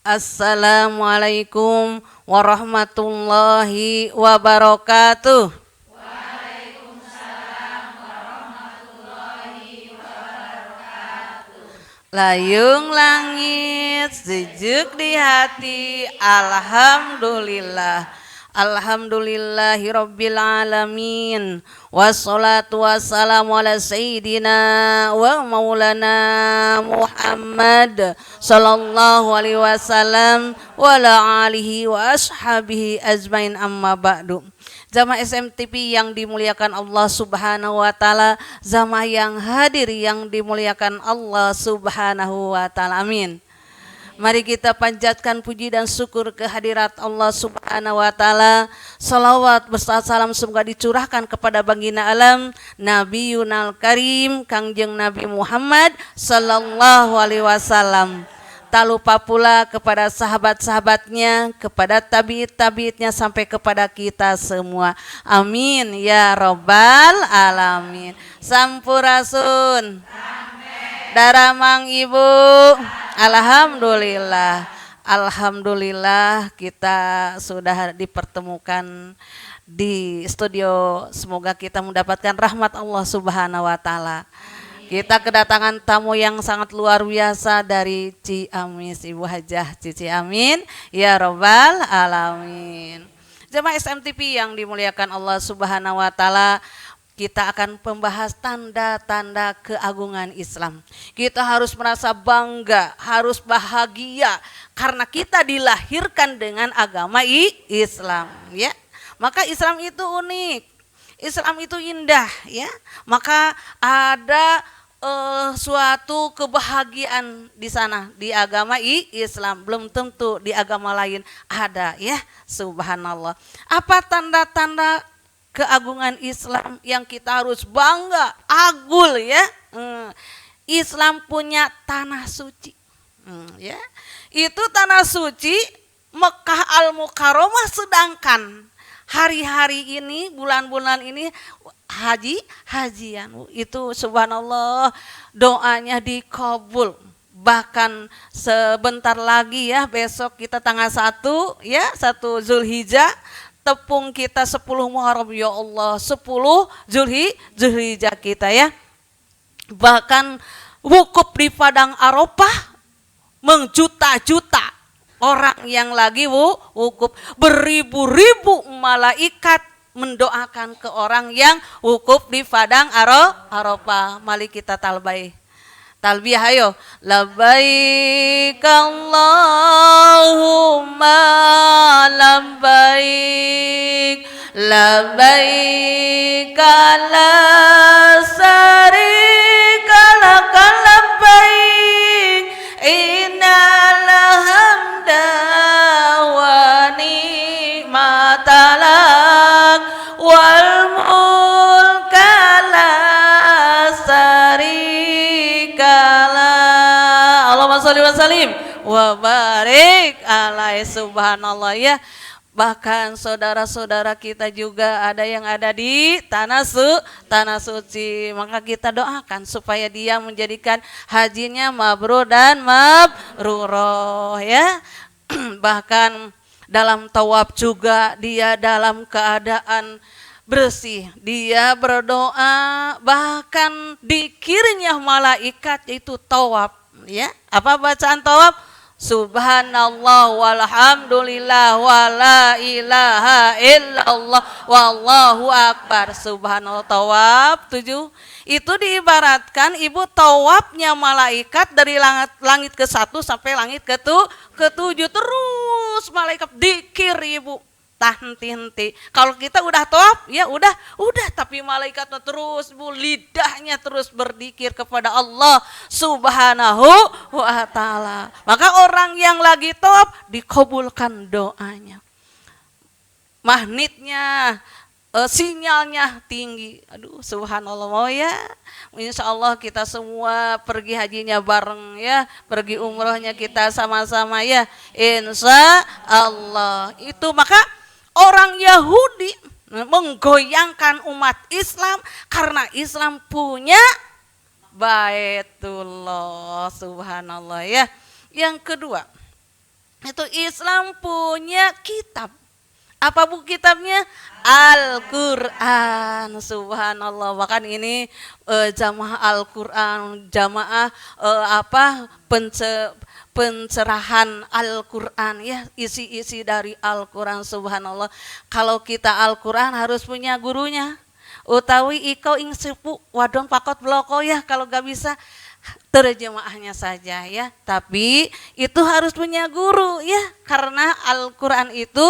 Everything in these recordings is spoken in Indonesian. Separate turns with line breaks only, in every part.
Assalamualaikum warahmatullahi wabarakatuh. Layung langit, sejuk di hati, alhamdulillah. Alhamdulillahirabbil alamin. Wassalatu wassalamu ala sayyidina wa maulana Muhammad sallallahu alaihi wasallam wa ala alihi wa ashabihi ajmain, amma ba'du. Jamaah SMTV yang dimuliakan Allah Subhanahu wa taala, jamaah yang hadir yang dimuliakan Allah Subhanahu wa taala. Amin. Mari kita panjatkan puji dan syukur kehadirat Allah Subhanahu wa taala. Salawat beserta salam semoga dicurahkan kepada baginda alam Nabi Yunal Karim Kangjeng Nabi Muhammad sallallahu alaihi wasallam. Tak lupa pula kepada sahabat-sahabatnya, kepada tabi'it-tabi'itnya sampai kepada kita semua. Amin ya robbal alamin. Sampurasun. Daramang ibu. Alhamdulillah. Alhamdulillah kita sudah dipertemukan di studio. Semoga kita mendapatkan rahmat Allah Subhanahu wa taala. Kita kedatangan tamu yang sangat luar biasa dari Ciamis, Ibu Hajah Cici Amin ya robbal alamin. Jemaah SMTV yang dimuliakan Allah Subhanahu wa taala, kita akan membahas tanda-tanda keagungan Islam. Kita harus merasa bangga, harus bahagia karena kita dilahirkan dengan agama Islam, ya. Maka Islam itu unik. Islam itu indah, ya. Maka ada suatu kebahagiaan di sana di agama Islam, belum tentu di agama lain ada, ya. Subhanallah. Apa tanda-tanda keagungan Islam yang kita harus bangga, agul, ya? Islam punya tanah suci, ya. Itu tanah suci Mekah Al-Mukarramah, sedangkan hari-hari ini, bulan-bulan ini hajian itu subhanallah, doanya dikabul. Bahkan sebentar lagi, ya, besok kita tanggal 1, ya, 1 Zulhijjah, tepung kita 10 Muharram, ya Allah, 10 Zulhijjah kita, ya. Bahkan wukuf di padang Arafah menjuta-juta orang yang lagi wukuf, beribu-ribu malaikat mendoakan ke orang yang wukuf di padang Arafah. Mari kita talbiyah, ayo. Labbaik Allahumma labbaik, labbaik la syarika lak labbaik, innal hamda wa ni'mata lak wal mulka la syarika lak. Allahumma sholli wa sallim wa barik alaihi. Subhanallah, ya. Bahkan saudara-saudara kita juga ada yang ada di tanah suci. Maka kita doakan supaya dia menjadikan hajinya mabrur dan mabruroh, ya. Bahkan dalam tawaf juga dia dalam keadaan bersih, dia berdoa, bahkan dikirnya malaikat, yaitu tawaf, ya. Apa bacaan tawaf? Subhanallah walhamdulillah wala ilaha illallah wallahu akbar. Subhanallah. Tawaf 7 itu diibaratkan ibu tawafnya malaikat dari langit ke-1 sampai langit ke-7, terus malaikat dikir ibu, tah henti-henti. Kalau kita udah tawaf, ya udah, tapi malaikatnya terus, bu, lidahnya terus berdikir kepada Allah Subhanahu wa taala. Maka orang yang lagi tawaf dikabulkan doanya. Magnetnya, sinyalnya tinggi. Aduh, subhanallah, mau, ya. Insya Allah kita semua pergi hajinya bareng, ya, pergi umrohnya kita sama-sama, ya. Insya Allah. Itu maka orang Yahudi menggoyangkan umat Islam karena Islam punya Baitullah, subhanallah, ya. Yang kedua, Itu Islam punya kitab. Apa bu kitabnya? Al-Quran. Subhanallah. Bahkan ini jamaah Al-Quran, jamaah pencerahan Al-Quran ya, isi-isi dari Al-Quran. Subhanallah. Kalau kita Al-Quran harus punya gurunya. Utawi ikau ing sepu wadon pakot bloko ya, kalau gak bisa terjemahnya saja ya. Tapi itu harus punya guru ya, karena Al-Quran itu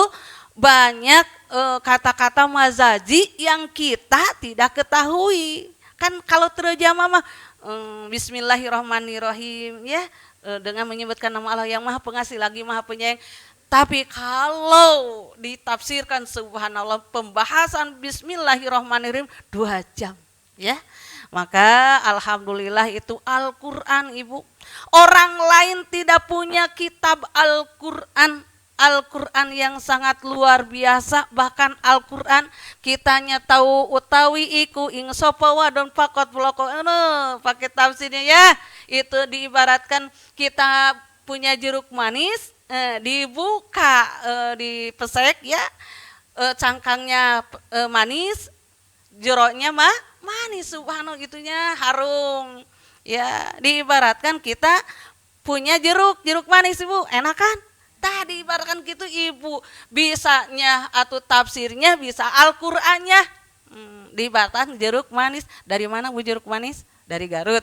banyak kata-kata mazaji yang kita tidak ketahui. Kan kalau terjemah mah Bismillahirrahmanirrahim ya, dengan menyebutkan nama Allah yang Maha Pengasih lagi Maha Penyayang. Tapi kalau ditafsirkan subhanallah, pembahasan Bismillahirrahmanirrahim 2 jam ya. Maka alhamdulillah itu Al-Quran Ibu. Orang lain tidak punya kitab Al-Quran. Al-Quran yang sangat luar biasa, bahkan Al-Quran kitanya tahu utawi iku ing sapa wadon pakot bloko pakai tafsirnya ya. Itu diibaratkan kita punya jeruk manis, dibuka, dipesek ya, cangkangnya manis, jeruknya manis, subhanallah gitunya harum ya. Diibaratkan kita punya jeruk manis Ibu, enak kan? Tadi ibaratkan gitu Ibu, bisanya atau tafsirnya bisa Al-Qur'annya. Diibaratkan jeruk manis. Dari mana Bu jeruk manis? Dari Garut.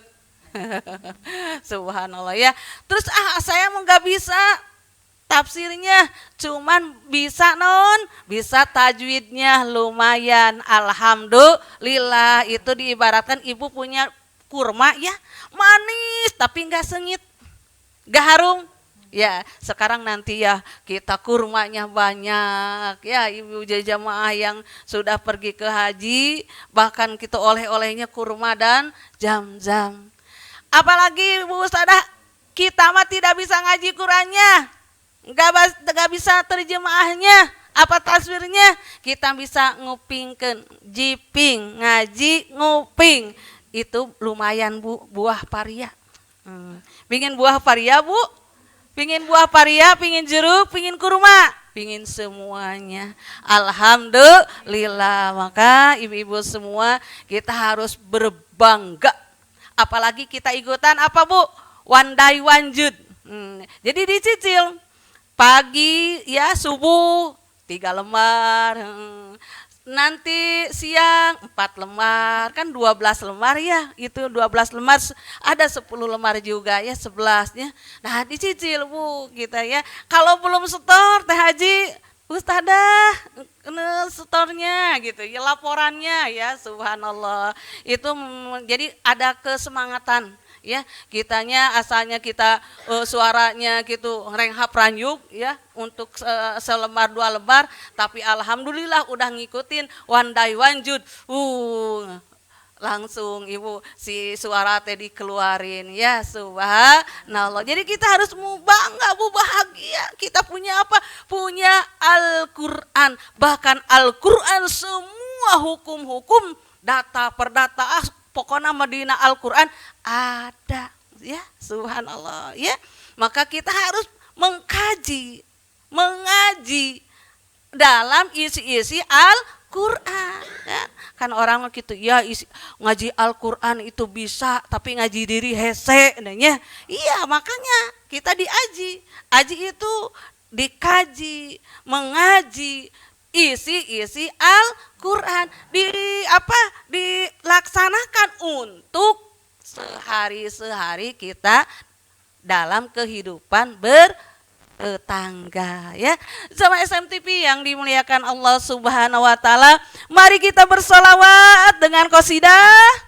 Subhanallah ya. Terus saya mau nggak bisa tafsirnya, cuman bisa bisa tajwidnya lumayan. Alhamdulillah. Itu diibaratkan Ibu punya kurma ya, manis tapi nggak sengit, nggak harum. Ya, sekarang nanti ya kita kurmanya banyak ya ibu jamaah yang sudah pergi ke haji, bahkan kita oleh-olehnya kurma dan jam-jam. Apalagi Bu Ustadzah, kita mah tidak bisa ngaji Qurannya, nggak bisa terjemahnya, apa taswirnya, kita bisa ngupingkeun, jiping, ngaji, nguping, itu lumayan Bu, buah paria. Pingin buah paria Bu? Pingin buah paria, pingin jeruk, pingin kurma, pingin semuanya. Alhamdulillah. Maka ibu-ibu semua kita harus berbangga. Apalagi kita ikutan apa Bu? One day one jud. Jadi dicicil. Pagi ya subuh 3 lembar. Nanti siang 4 lembar, kan 12 lembar ya, itu 12 lembar, ada 10 lembar juga ya 11-nya. Nah dicicil Bu kita ya, kalau belum setor Teh Haji, Ustadzah setornya gitu ya, laporannya ya, subhanallah. Itu jadi ada kesemangatan ya, kitanya asalnya kita suaranya gitu renghap ranjuk ya untuk selembar 2 lembar, tapi alhamdulillah udah ngikutin one day one jud, langsung Ibu si suara teh dikeluarin ya, subhanallah. Jadi kita harus bangga Bu, bahagia kita punya apa? Punya Al-Quran. Bahkan Al-Quran semua hukum-hukum data per data, pokoknya Madinah Al-Quran ada ya, subhanallah ya. Maka kita harus mengkaji, mengaji dalam isi-isi Al-Quran ya. Kan orang gitu ya, ngaji Al-Quran itu bisa, tapi ngaji diri hese ya. Iya, makanya kita diaji. Aji itu dikaji, mengaji isi-isi Al-Quran, dilaksanakan untuk sehari-sehari kita dalam kehidupan bertetangga ya. Sama SMTV yang dimuliakan Allah Subhanahu wa taala, mari kita bersolawat dengan qasidah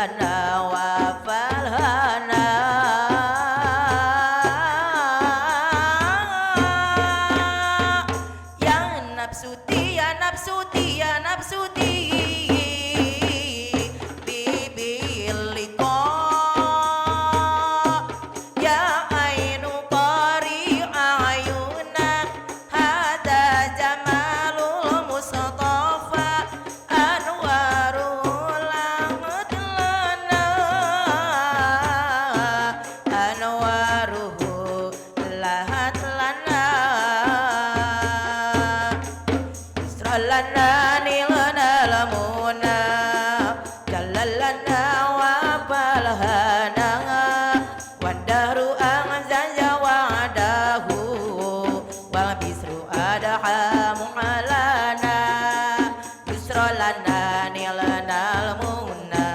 lana wa falhana
daru anzaja wa'dahu wal bisru adaha mu'alana yusrolana nilanal munna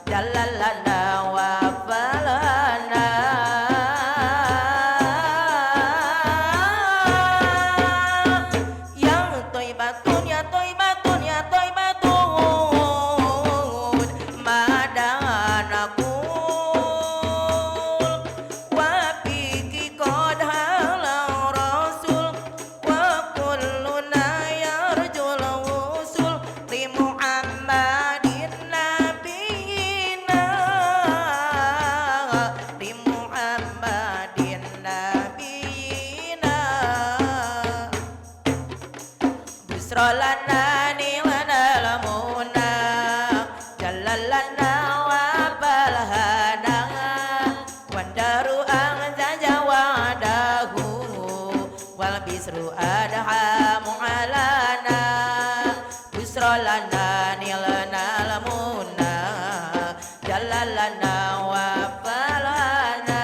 jalalana wa falana yang toibatun ya toibatun ya toibatun madanaku wa fiki qad halau rasul wa kulluna yarjul wusul li Muhammadin nabiyina li Muhammadin nabiyina busrolana nilana lamuna jalalana wa balhana wandaru anzaja wa'dahu wal bisru adaha mu'alana busrolana nilana lamuna jalalana wa balhana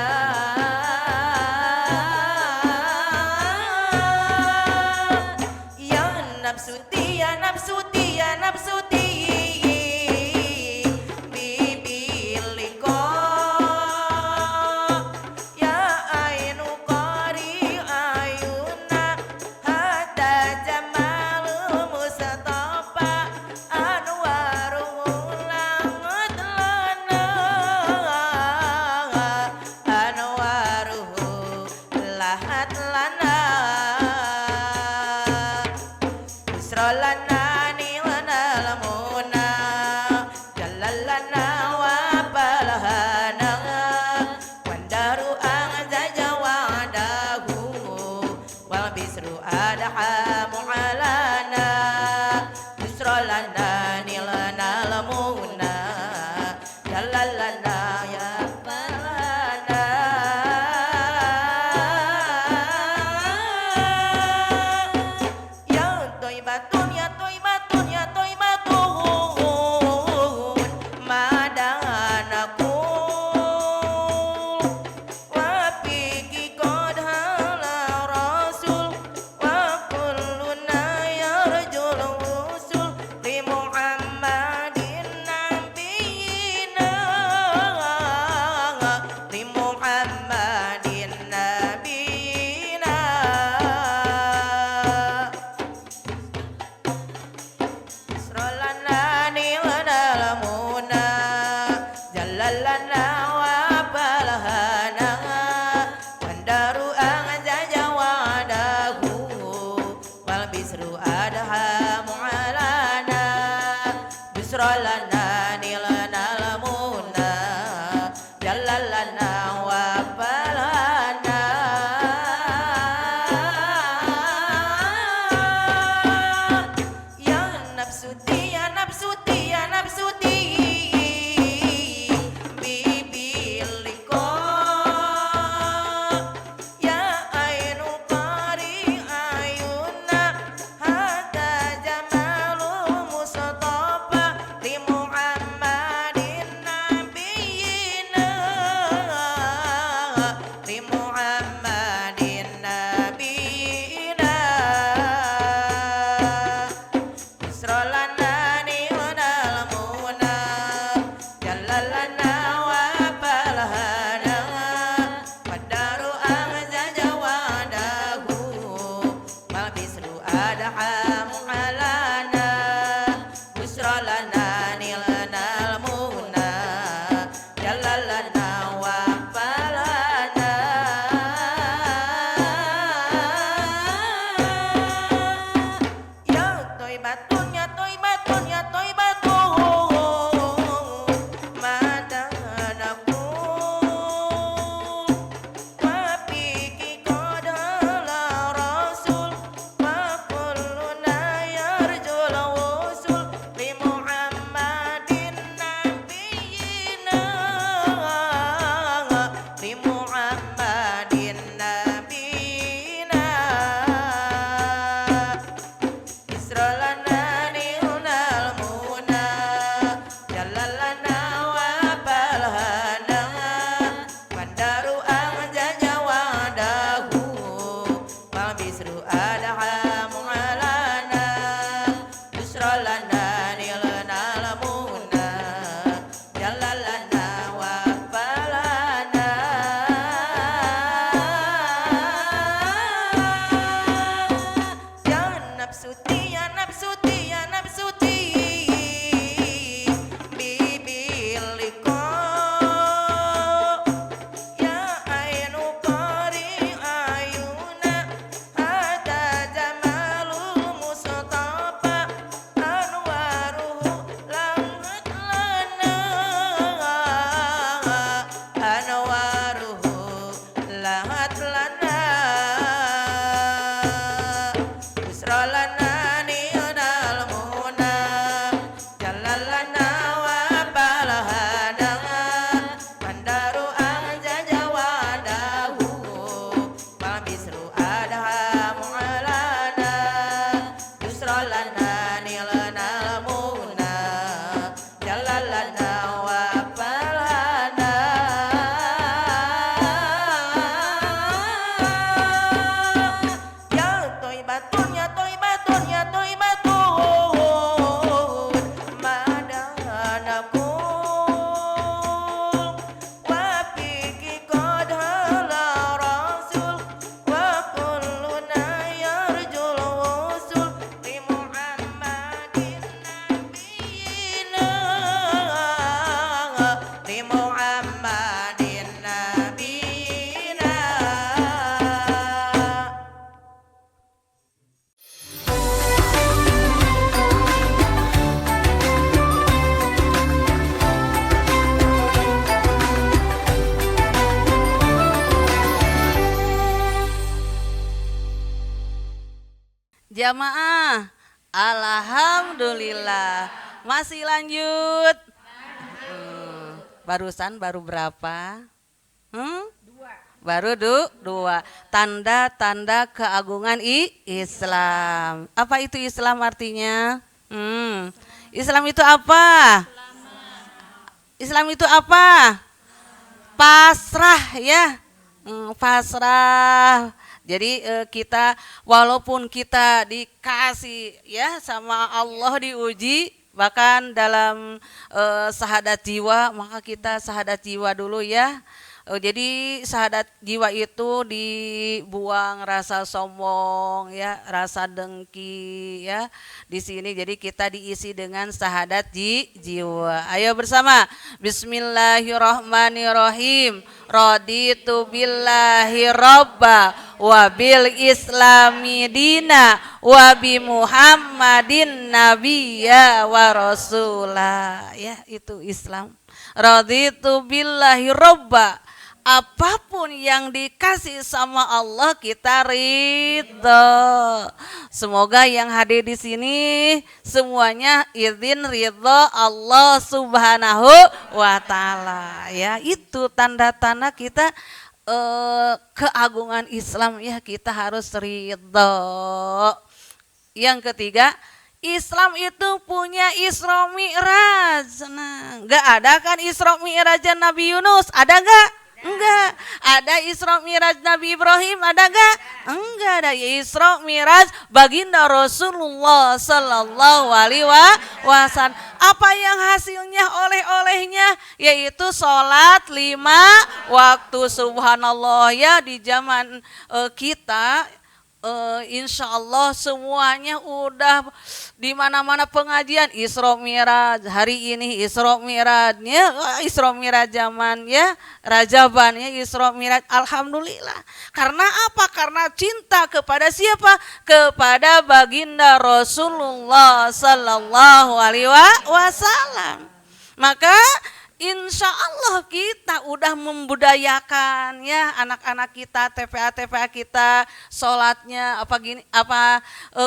ya nafsuti ya nafsuti ya nafsuti bibiliko ya ainu qari ayuna hatta jamalul mustafa anwarul langat lana anwaruhu lahat lana Yusrolana nilana lamuna jalalana wa balhana wandaru anzaja wa'dahu wal bisru adaha mu'alana Yusrolana nilana lamuna jalalana ya balhana ya toibatun ya toibatun ya toibatun madanaku wa fiki qad hala rasul wa kulluna yarjul wusul li Muhammadin nabiyina li Muhammadin nabiyina Yusrolana nilana lamuna jalalana wa balhana wandaru anzaja wa'dahu wal bisru adaha mu'alana Yusrolana nilana lamuna jalalana wa balhana ya nafsuti ya nafsuti ya nafsuti bibiliko ya ainu qari ayuna hatta jamalul mustafa li Muhammadin nabiyina
Jamaah. Alhamdulillah. Masih lanjut. Barusan baru berapa? Baru dua. Tanda-tanda keagungan Islam. Apa itu Islam artinya? Islam itu apa? Islam itu apa? Pasrah ya. Pasrah. Jadi kita walaupun kita dikasih ya sama Allah diuji, bahkan dalam syahadat jiwa, maka kita syahadat jiwa dulu ya. Jadi syahadat jiwa itu dibuang rasa sombong ya, rasa dengki ya. Di sini jadi kita diisi dengan syahadat jiwa. Ayo bersama. Bismillahirrahmanirrahim. Raditu billahi robba wa bil islami dina wa bi Muhammadin nabiyya wa rasulah. Ya, itu Islam. Raditu billahi robba. Apapun yang dikasih sama Allah kita ridho. Semoga yang hadir di sini semuanya izin ridho Allah Subhanahu wa taala. Ya, itu tanda-tanda kita keagungan Islam ya, kita harus ridho. Yang ketiga, Islam itu punya Isra Mi'raj. Nah, enggak ada kan Isra Mi'raj Nabi Yunus? Ada enggak? Enggak. Ada Isra Mi'raj Nabi Ibrahim, ada enggak? Enggak ada. Isra Mi'raj baginda Rasulullah sallallahu alaihi wasallam. Apa yang hasilnya oleh-olehnya? Yaitu sholat 5 waktu. Subhanallah ya, di zaman kita insya Allah semuanya udah di mana-mana pengajian Isra Mi'raj. Hari ini Isra Mi'rajnya, Isra Mi'raj zaman ya, Rajabannya Isra Mi'raj. Alhamdulillah. Karena apa? Karena cinta kepada siapa? Kepada baginda Rasulullah sallallahu alaihi wasallam. Maka insya Allah kita udah membudayakan ya anak-anak kita, TPA kita, sholatnya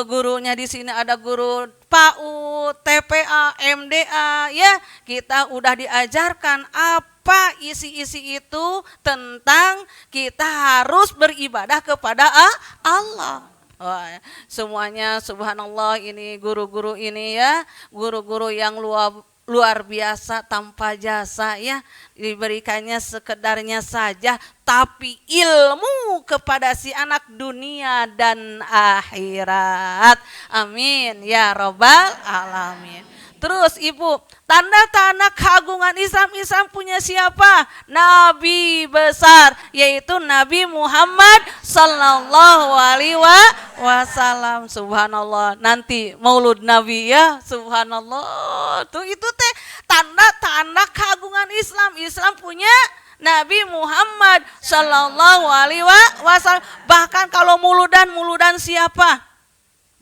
gurunya di sini ada guru PAUD, TPA, MDA ya, kita udah diajarkan apa isi-isi itu tentang kita harus beribadah kepada Allah. Semuanya subhanallah, ini guru-guru ini ya, guru-guru yang luar biasa tanpa jasa ya, diberikannya sekedarnya saja, tapi ilmu kepada si anak dunia dan akhirat. Amin ya robbal alamin. Terus Ibu, tanda-tanda keagungan Islam, Islam punya siapa? Nabi besar, yaitu Nabi Muhammad sallallahu alaihi wasallam. Subhanallah, nanti maulud Nabi ya, subhanallah. Tuh itu teh tanda-tanda keagungan Islam. Islam punya Nabi Muhammad sallallahu alaihi wasallam. Bahkan kalau muludan siapa?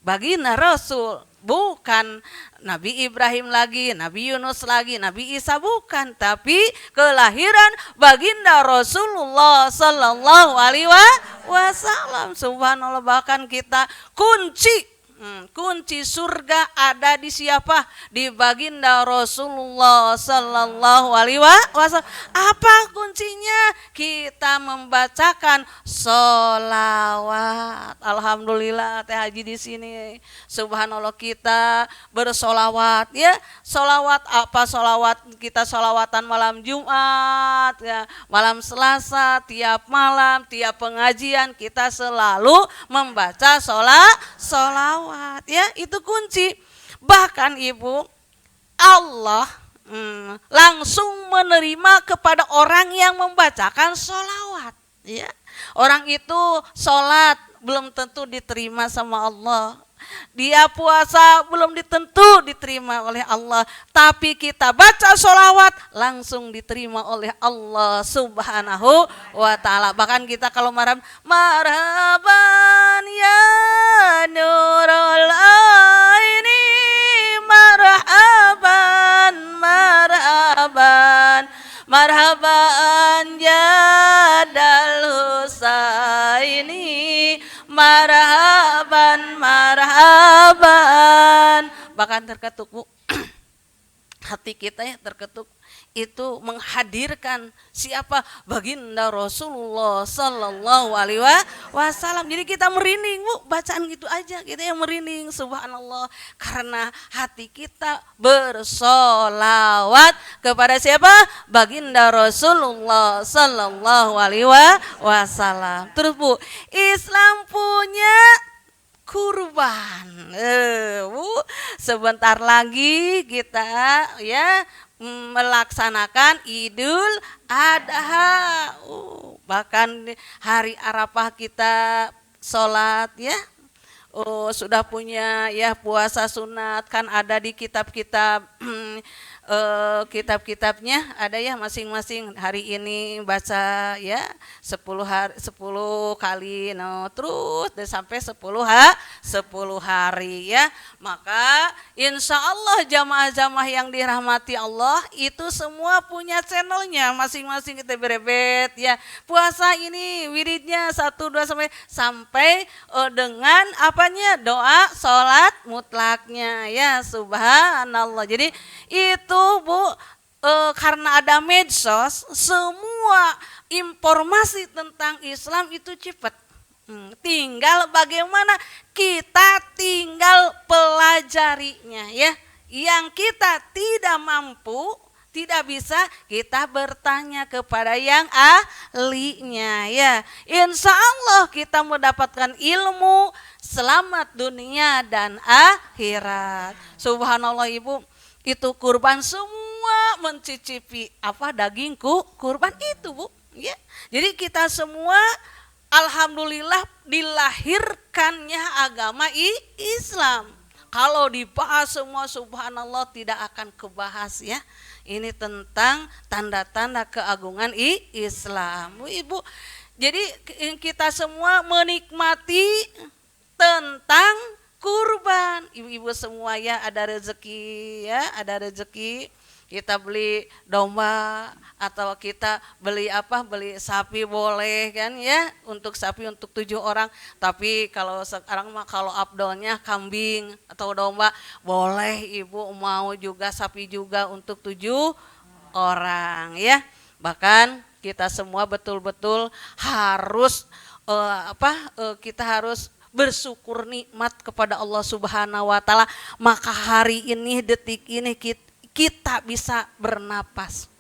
Baginda Rasul. Bukan Nabi Ibrahim lagi, Nabi Yunus lagi, Nabi Isa bukan, tapi kelahiran baginda Rasulullah sallallahu alaihi wasallam. Subhanallah, bahkan kita kunci surga ada di siapa? Di baginda Rasulullah sallallahu alaihi wasallam. Apa kuncinya? Kita membacakan sholawat. Alhamdulillah teh haji di sini. Subhanallah, kita bersolawat ya. Solawat apa? Solawat kita solawatan malam Jumat ya, malam Selasa, tiap malam, tiap pengajian kita selalu membaca solawat ya, itu kunci. Bahkan Ibu, Allah langsung menerima kepada orang yang membacakan sholawat ya. Orang itu sholat belum tentu diterima sama Allah, dia puasa belum tentu diterima oleh Allah, tapi kita baca sholawat langsung diterima oleh Allah Subhanahu wa ta'ala. Bahkan kita kalau marhaban ya nurul aini, marhaban jadal husaini, marhaban cobaan. Bahkan terketuk Bu, hati kita ya terketuk, itu menghadirkan siapa? Baginda Rasulullah Sallallahu Alaihi Wasallam. Jadi kita merinding Bu, bacaan gitu aja kita yang merinding, subhanallah, karena hati kita bersolawat kepada siapa? Baginda Rasulullah Sallallahu Alaihi Wasallam. Terus Bu, Islam punya kurban. Bu, sebentar lagi kita ya melaksanakan Idul Adha. Bahkan hari Arafah kita sholat ya. Sudah punya ya puasa sunat, kan ada di kitab-kitab kitab-kitabnya ada ya, masing-masing hari ini baca ya 10 kali terus sampai 10 hari ya. Maka insya Allah jamaah-jamaah yang dirahmati Allah itu semua punya channelnya masing-masing, kita berebet ya. Puasa ini wiridnya 1 2 sampai dengan apanya? Doa sholat mutlaknya ya, subhanallah. Jadi itu Bu, karena ada medsos, semua informasi tentang Islam itu cepat. Tinggal bagaimana kita tinggal pelajarinya ya. Yang kita tidak mampu, tidak bisa, kita bertanya kepada yang ahlinya ya. Insya Allah kita mendapatkan ilmu selamat dunia dan akhirat. Subhanallah Ibu, itu kurban semua mencicipi apa dagingku kurban itu Bu ya. Jadi kita semua alhamdulillah dilahirkannya agama Islam. Kalau dibahas semua subhanallah tidak akan kebahas ya. Ini tentang tanda-tanda keagungan Islam Bu, Ibu. Jadi kita semua menikmati tentang kurban. Ibu-ibu semua ya, ada rezeki ya, ada rezeki kita beli domba atau kita beli beli sapi boleh kan ya, untuk sapi untuk 7 orang. Tapi kalau sekarang mah kalau abdolnya kambing atau domba boleh, Ibu mau juga sapi juga untuk 7 orang ya. Bahkan kita semua betul-betul harus kita harus bersyukur nikmat kepada Allah Subhanahu wa taala. Maka hari ini, detik ini kita bisa bernapas.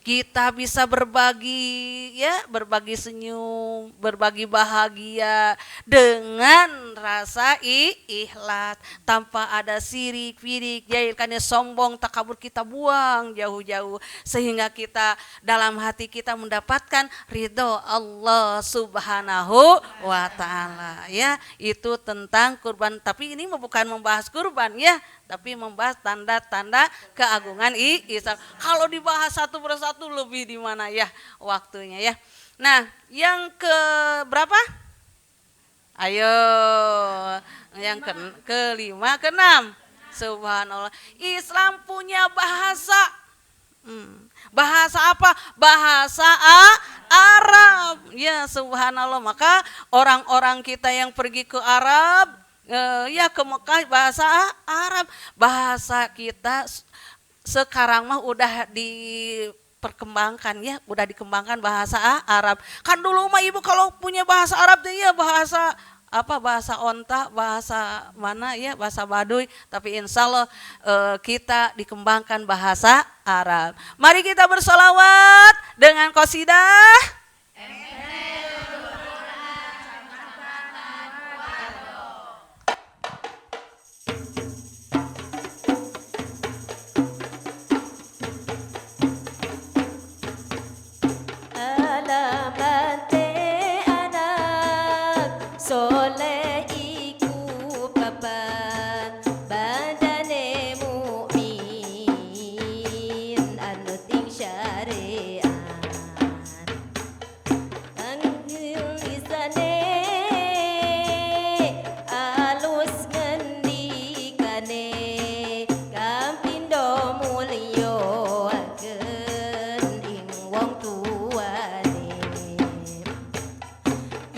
Kita bisa berbagi ya, berbagi senyum, berbagi bahagia dengan rasa ikhlas, tanpa ada sirik, firik, jahilkannya sombong, takabur, kita buang jauh-jauh, sehingga kita dalam hati kita mendapatkan ridho Allah Subhanahu wa taala ya. Itu tentang kurban, tapi ini bukan membahas kurban ya, tapi membahas tanda-tanda keagungan Islam. Kalau dibahas satu persatu lebih di mana ya waktunya ya. Nah, yang ke berapa? Ayo, yang kelima, keenam. Subhanallah. Islam punya bahasa. Bahasa apa? Bahasa Arab. Ya, subhanallah. Maka orang-orang kita yang pergi ke Arab, ya ke Mekah, bahasa Arab. Bahasa kita sekarang mah udah diperkembangkan ya, udah dikembangkan bahasa Arab. Kan dulu mah Ibu kalau punya bahasa Arab tuh ya bahasa bahasa onta, bahasa mana ya, bahasa Baduy. Tapi insya Allah kita dikembangkan bahasa Arab. Mari kita bersolawat dengan qasidah.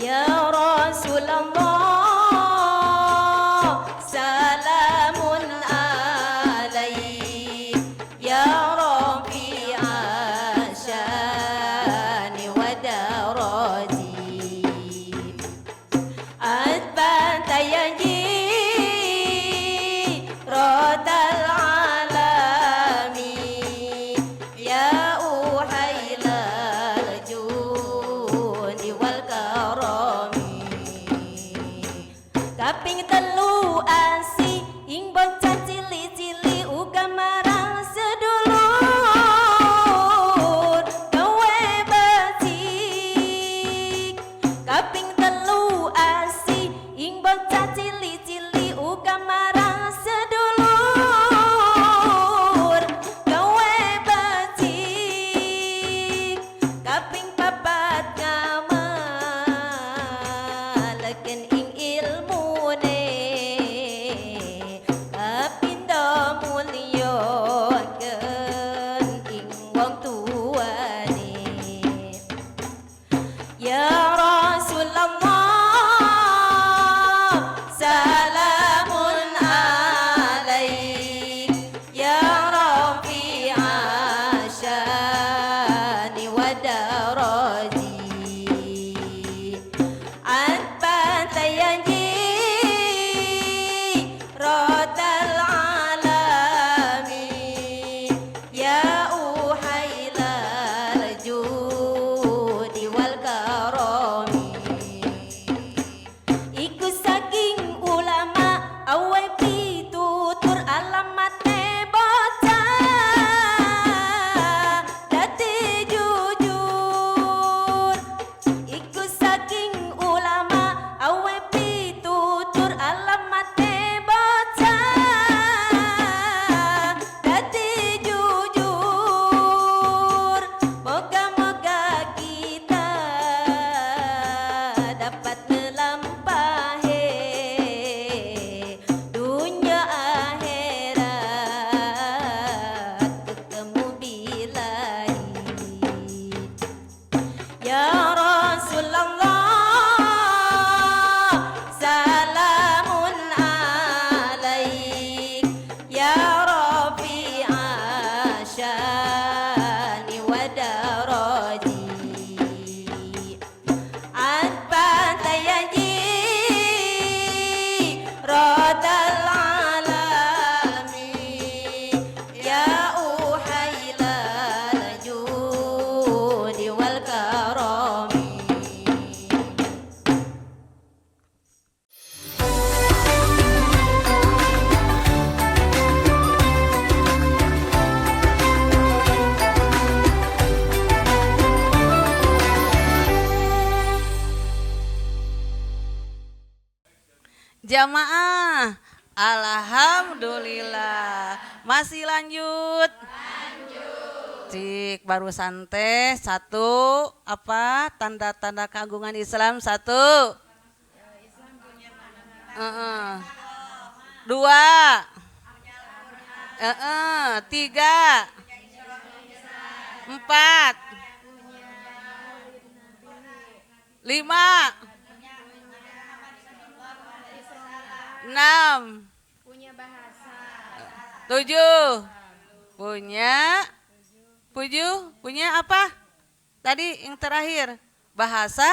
Ya Rasulullah, salam الرجيم أثبت يجي رد العالمين يا أحيل الجود والكرم kaping telu asi ing bocah cili-cili uga marang sedulur gawe becik kaping telu asi ing bocah cili-cili uga marang sedulur gawe becik kaping papat ngamalkeun ing ilmune kapindo mulyakeun ing wong tuane ya Rasulullah salamun alaik ya rafi'a syani wa daraji أنبت يجي رد العالمين يا أحيل الجود والكرم iku saking ulama awe pitutur alamate bocah dadi jujur iku saking ulama awe pitutur alamate bocah dadi jujur moga-moga kita dapat melampahi dunia akhirat ketemu bilahi ya Rasulullah salamun alaik ya rafi'a syani wa daraji أثبت يجي رد العالمين يا أحيل الجود والكرم
Jamaah, alhamdulillah. Masih lanjut? Cik, baru santai. Satu, apa? Tanda-tanda keagungan Islam. Satu. Dua. Tiga. Empat. Lima. 6
punya bahasa
7 punya apa tadi yang terakhir bahasa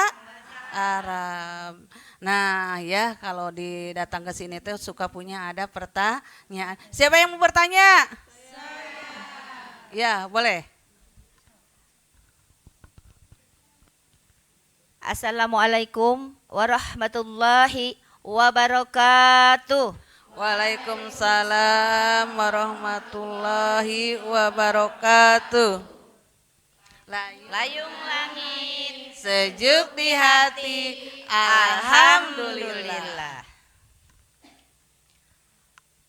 Arab. Nah ya kalau datang ke sini tuh suka punya ada pertanyaan. Siapa yang mau bertanya? Ya boleh.
Assalamualaikum warahmatullahi wabarakatuh.
Waalaikumsalam warahmatullahi wabarakatuh.
Layung langit,
Sejuk di hati, alhamdulillah.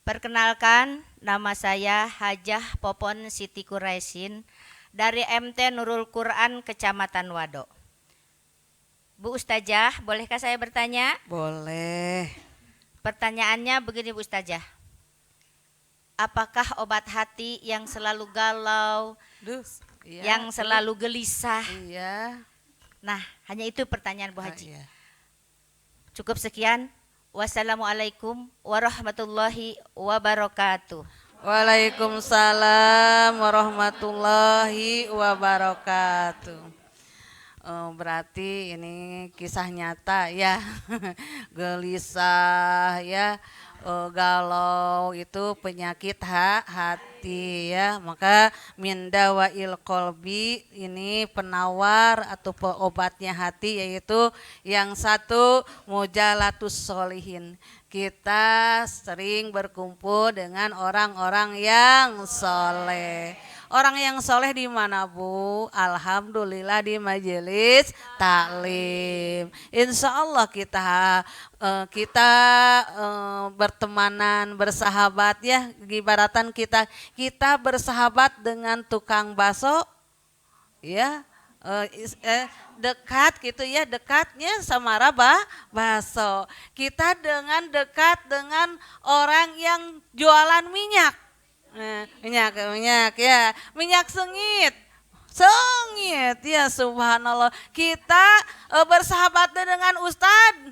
Perkenalkan, nama saya Hajah Popon Siti Quraisin dari MT Nurul Quran Kecamatan Wado. Bu Ustazah, bolehkah saya bertanya?
Boleh.
Pertanyaannya begini Bu Ustazah. Apakah obat hati yang selalu galau,
Iya,
yang selalu gelisah?
Iya.
Nah, hanya itu pertanyaan Bu Haji.
Iya.
Cukup sekian. Wassalamualaikum warahmatullahi wabarakatuh.
Waalaikumsalam warahmatullahi wabarakatuh. berarti ini kisah nyata ya. Gelisah ya, galau itu penyakit hati ya. Maka min dawail qalbi ini penawar atau obatnya hati, yaitu yang satu mujalatus solihin. Kita sering berkumpul dengan orang-orang yang soleh. Orang yang soleh di mana, Bu? Alhamdulillah di majelis taklim. Insya Allah kita bertemanan, bersahabat ya. Ibaratan kita bersahabat dengan tukang bakso, ya. Dekat gitu ya, dekatnya sama bakso. Kita dekat dengan orang yang jualan minyak. Minyak ya, minyak sengit ya, subhanallah. Kita bersahabat dengan ustadz,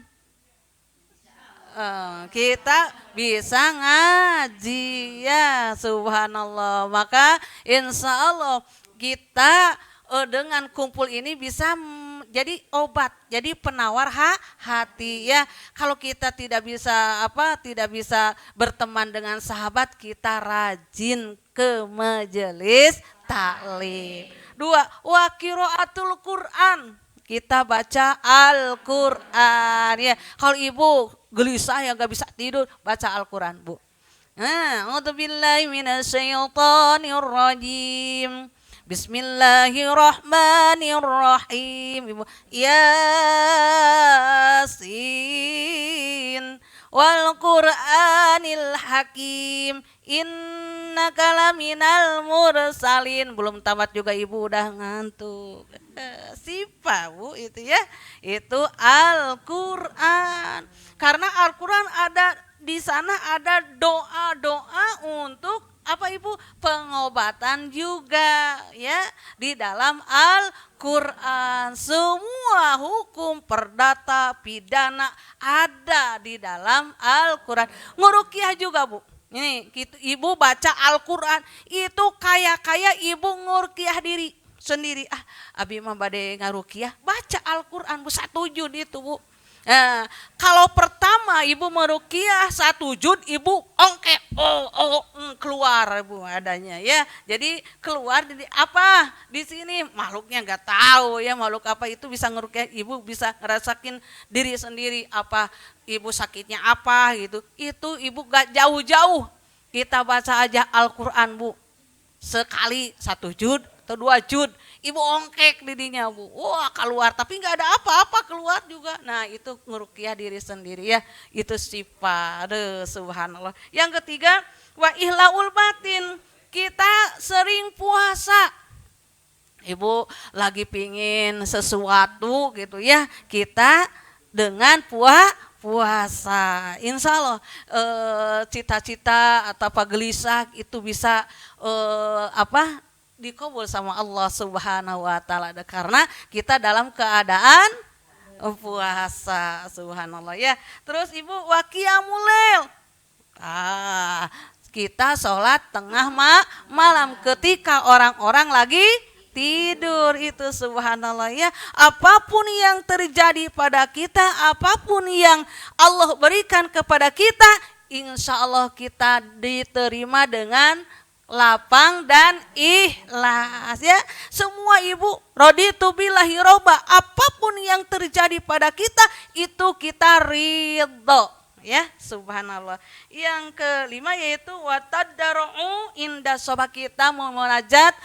kita bisa ngaji ya, subhanallah. Maka insya Allah kita dengan kumpul ini bisa jadi obat, jadi penawar hati ya. Kalau kita tidak bisa berteman dengan sahabat, kita rajin ke majelis taklim. 2, wa qiraatul Quran. Kita baca Al-Quran ya. Kalau ibu gelisah ya gak bisa tidur, baca Al-Quran, Bu. A'udzubillahi minasyaitonirrajim. Bismillahirrahmanirrahim. Ibu, Yasin wal Qur'anil Hakim, innaka laminal mursalin. Belum tamat juga ibu udah ngantuk. Sipa, Bu, itu ya. Itu Al-Qur'an. Karena Al-Qur'an ada di sana, ada doa-doa untuk apa Ibu? Pengobatan juga ya, di dalam Al-Qur'an. Semua hukum perdata pidana ada di dalam Al-Qur'an. Nguruqyah juga, Bu. Ini ibu baca Al-Qur'an itu kayak ibu nguruqyah diri sendiri. Abi mah bade ngaruqyah, baca Al-Qur'an, Bu, 1 juz itu, Bu. Nah, kalau pertama ibu meruqyah 1 juz, ibu ongkek keluar, Bu, adanya ya. Jadi keluar di sini makhluknya nggak tahu ya, makhluk apa itu bisa ngeruqyah, ibu bisa ngerasakin diri sendiri apa ibu sakitnya apa gitu. Itu ibu gak jauh-jauh, kita baca aja Al-Qur'an, Bu. Sekali 1 juz atau 2 juz, ibu ongkek didinya, Bu. Wah, keluar, tapi nggak ada apa-apa keluar juga. Nah, itu ngeruqyah diri sendiri ya. Itu sifat, subhanallah. Yang ketiga, wa ihlaul batin. Kita sering puasa. Ibu lagi pingin sesuatu gitu ya, kita dengan puasa. Insya Allah cita-cita atau apa gelisah itu bisa dikabul sama Allah Subhanahu wa taala, karena kita dalam keadaan puasa, subhanallah ya. Terus Ibu, wa qiyamul lail. Kita sholat tengah malam ketika orang-orang lagi tidur, itu subhanallah ya. Apapun yang terjadi pada kita, apapun yang Allah berikan kepada kita, insya Allah kita diterima dengan lapang dan ikhlas ya. Semua ibu raditu billahi robba, apapun yang terjadi pada kita itu kita ridho ya, subhanallah. Yang kelima yaitu wataddarru inda sholat, kita munajat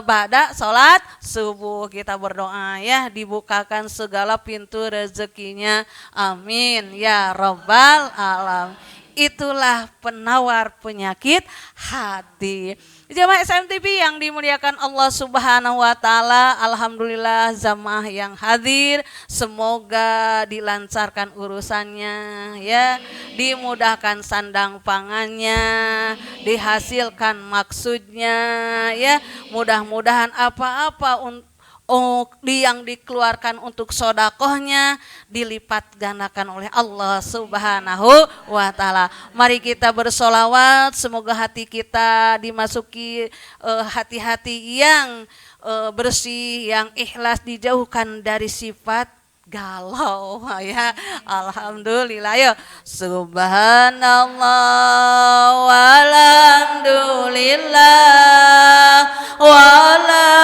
pada sholat subuh, kita berdoa ya, dibukakan segala pintu rezekinya, amin ya rabbal alamin. Itulah penawar penyakit hati. Jamaah SMTV yang dimuliakan Allah Subhanahu wa taala, alhamdulillah jamaah yang hadir, semoga dilancarkan urusannya ya, dimudahkan sandang pangannya, dihasilkan maksudnya ya. Mudah-mudahan apa-apa yang dikeluarkan untuk sodakohnya dilipat gandakan oleh Allah Subhanahu wa taala. Mari kita bersolawat, semoga hati kita dimasuki hati-hati yang bersih, yang ikhlas, dijauhkan dari sifat galau ya. Alhamdulillah ya. Subhanallah walhamdulillah wala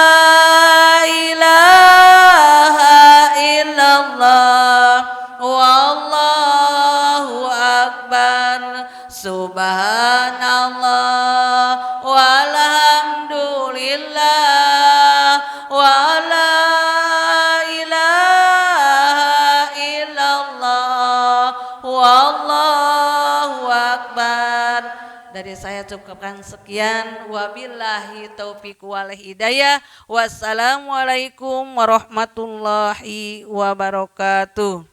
ilaha illallah wallahu akbar. Subhanallah walhamdulillah wala ilaha illallah wallahu akbar. Dari saya cukupkan sekian. Wabillahi taufiq wal hidayah. Wassalamualaikum warahmatullahi wabarakatuh.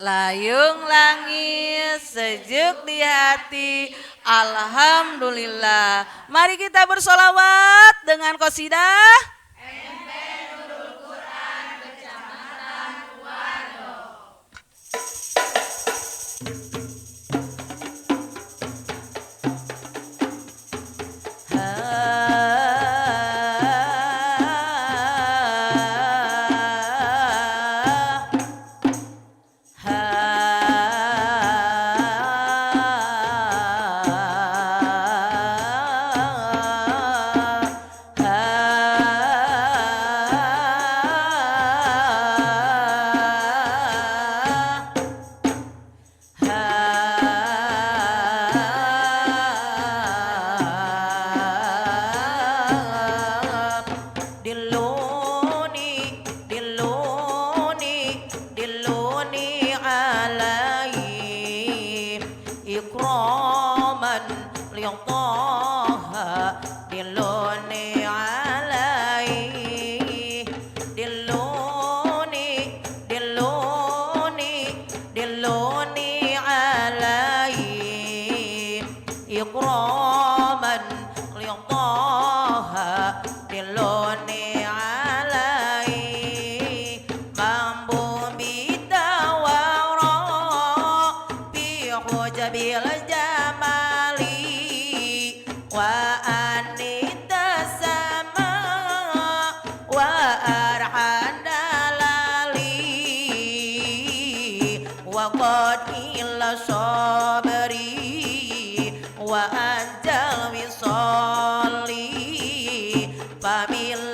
Layung langit, sejuk di hati, alhamdulillah. Mari kita bersolawat dengan qasidah. Wa anjal wisoli pamil